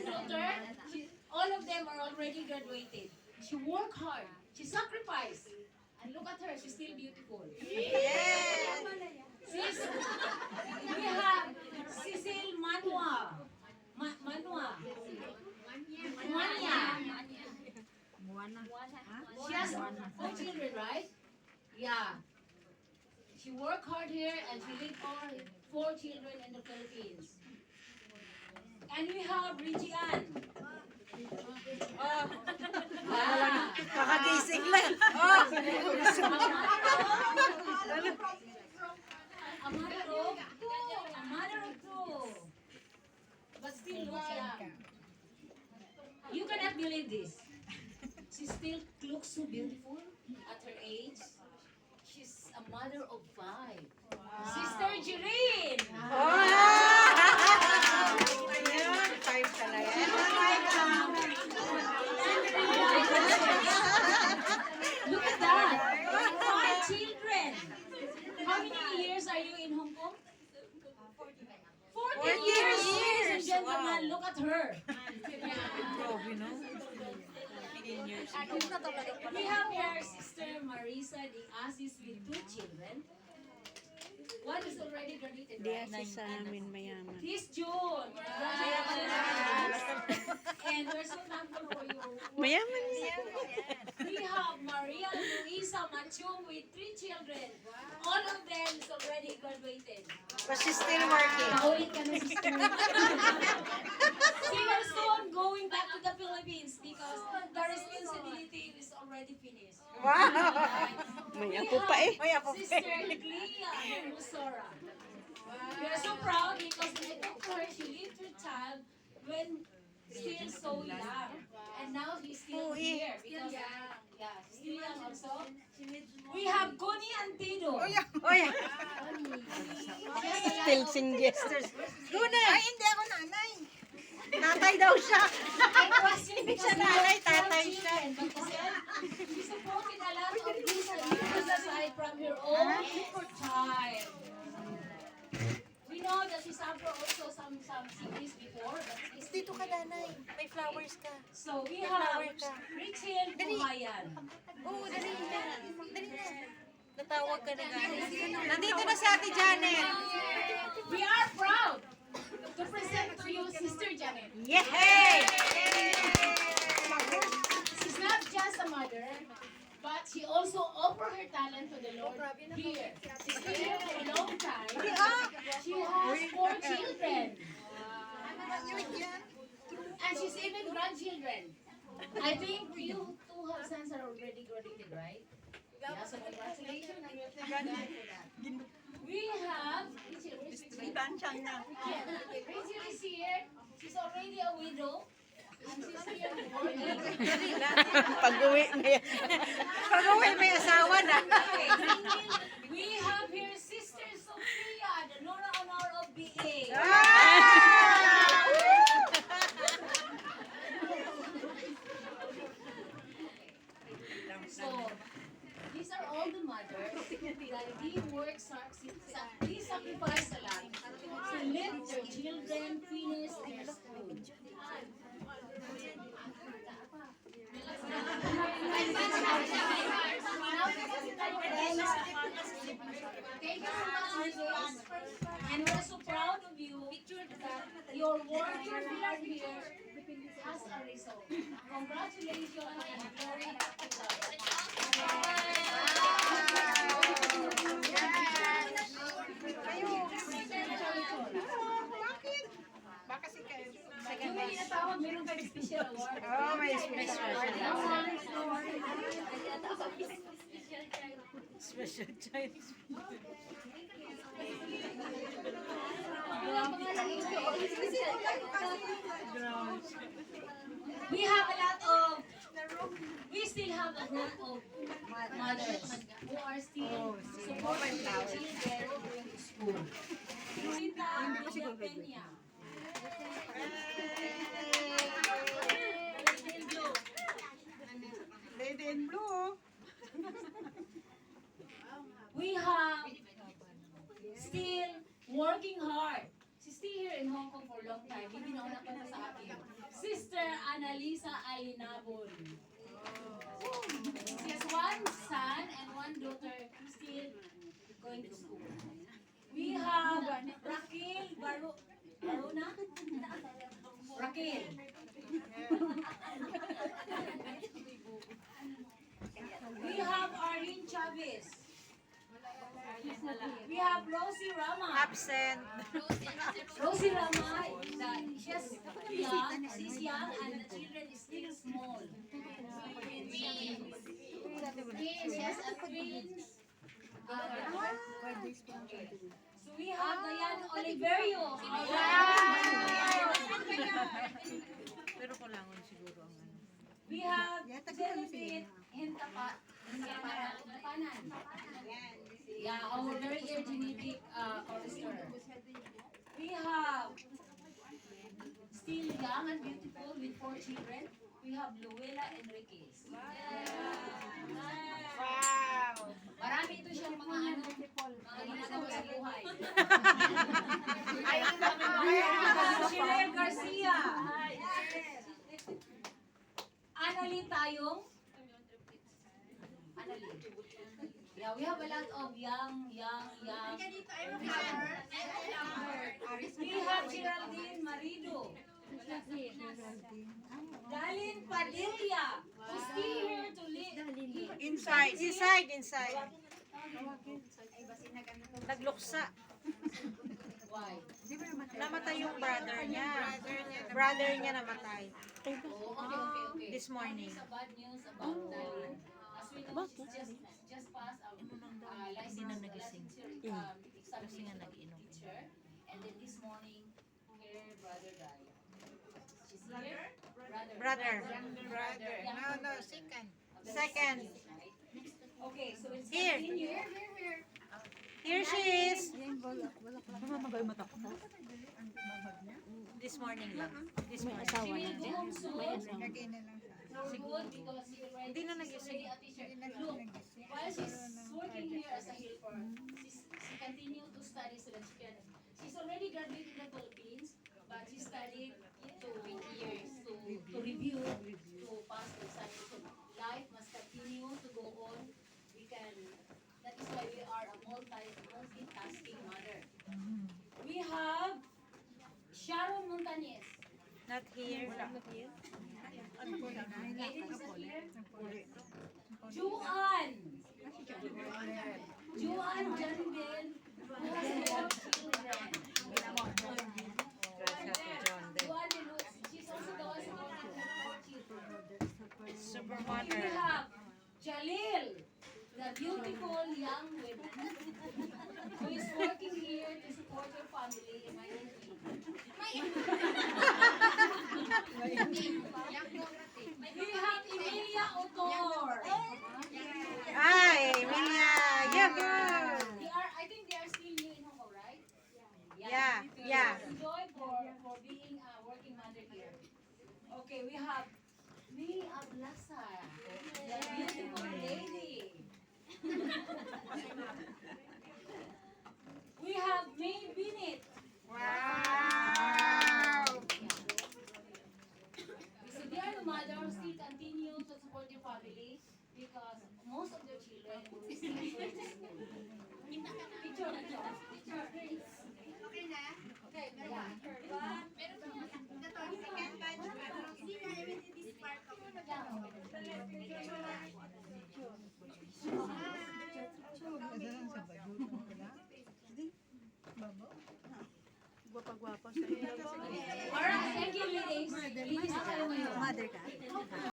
daughter, all of them are already graduated. She worked hard. She sacrificed. And look at her, she's still beautiful. Yes. Sis, we have Cecil Manua. Manua. Mania. She has 4 children, right? Yeah. She worked hard here and she lived all 4 children in the Philippines. And we have Regian. Kakagising lang. Oh. A mother of two. But still looks young. You cannot believe this. She still looks so beautiful at her age. She's a mother of 5. Sister Jireen! Ayan, 5 talaga. Look at that! 5 children! How many years are you in Hong Kong? 14 years! Ladies and gentlemen, look at her. Grabe, no? 15 years. We have here Sister Marisa de Asis with 2 children. One is already graduated, right? Sa amin mayaman. This June. And we're so thankful for you. Mayaman. We have Maria Luisa Machung with 3 children. All of them is already graduated. But she's still working. Paulit ka na, sister. She will soon going back to the Philippines because the responsibility is already finished. Wow. We May apo pa eh. May apo pa Sister eh. Glia Musora. We are so proud because when I took her, she lived her child when still so young. And now she's still here because yeah, she's still young also. We have Connie Antido. Oh, yeah. Still single. Guna. Ay, hindi ako nanay. Tatay daw siya. Hindi siya nanay, tatay siya. She supported a lot of this aside from her own child. We know that she suffered also some sickness before, but it's Dito ka, nanay. May flowers ka. so we have Richel Buhayan. Oo, dali na. Dali na. Natawag ka na gano'n. Nandito na si Ate Janet. We are proud to present to you Sister Janet. Yay! She's not just a mother, but she also offered her talent to the Lord here. She's been here for a long time. She has 4 children. And she's even grandchildren. I think you 2 sons are already graduated, right? Yeah, so congratulations on your family for that. We have Rachel. Rachel is here. She's already a widow. And she's here working. Pag-uwi may asawa na. We have here Sister Sophia, the Nora Honor of BA. So, these are all the mothers that he works hard, he sacrificed a lot to let their children finish their school. Thank you so much, ladies. And we're so proud of you that your work here has a result. Congratulations and glory to God. Yung may inatawag, meron kang special award. Oh, may special Special child. We have a lot of, we still have a group of mothers who are still supporting their children going to school. Rita Villapena. Lady in blue. We have still working hard. She's still here in Hong Kong for a long time. Hindi nauna pa na sa akin. Annalisa Alinabon. She has one son and one daughter still going to school. We have Raquel Barona. Raquel. We have Arlene Chavez. We have Rosie Rama. Absent. Rosie Rama, she's young, she's young and the children is still small. She has a twins. So we have Diane Oliverio. Pero kulangon siguro ang ano. We have Jellybeat Hintapanan. Yeah, our very energetic chorister. We have still young and beautiful with 4 children. We have Luella Enriquez. Wow! Marami ito siyang mga ginagawa sa buhay. Shirel Garcia. Annalyn Tayong. Annalyn. Yeah, we have a lot of young. We have Geraldine Marido. Dalin Padilla. She's still here to live. Inside. Nagluksa. Why? Namatay yung brother niya. Brother niya namatay. Oh, okay. This morning. It's a bad news about Dalin. As we know, she's just passed a licensed Kasi nga nag-inom. teacher. And then this morning, her brother died. She's here? Brother. No, Second. Okay, so it's Here. continue. Here she is. This morning lang. This morning. She will go home soon. So good because Hindi na she's already a teacher. Look, while she's working here as a helper, she continued to study so that she can. She's already graduated in the Philippines, but she studied 20 years to review, to pass the exam. So life must continue to go on. That is why we are a multitasking mother. We have Sharon Montañez. Not here. Aiden is not here. Juan Janbel, who has 4 children. Juan Deluz, she's also the one who has 4 children. Super We mother. have Jalil, the beautiful young woman who is working here to support your family in my We have Emilia Otor. Ay, Emilia. Yeah, good. I think they are still new in Hong Kong, right? Yeah. Enjoy for being a working mother here. Okay, we have May Ablasa, the beautiful lady. We have May Binit. Wow. So they are the mothers still continue to support your family because most of their children will still go to school. Picture. Okay na? Okay, meron. Meron po. Second batch. This part of Alright, thank you ladies. Ladies, Mother ka.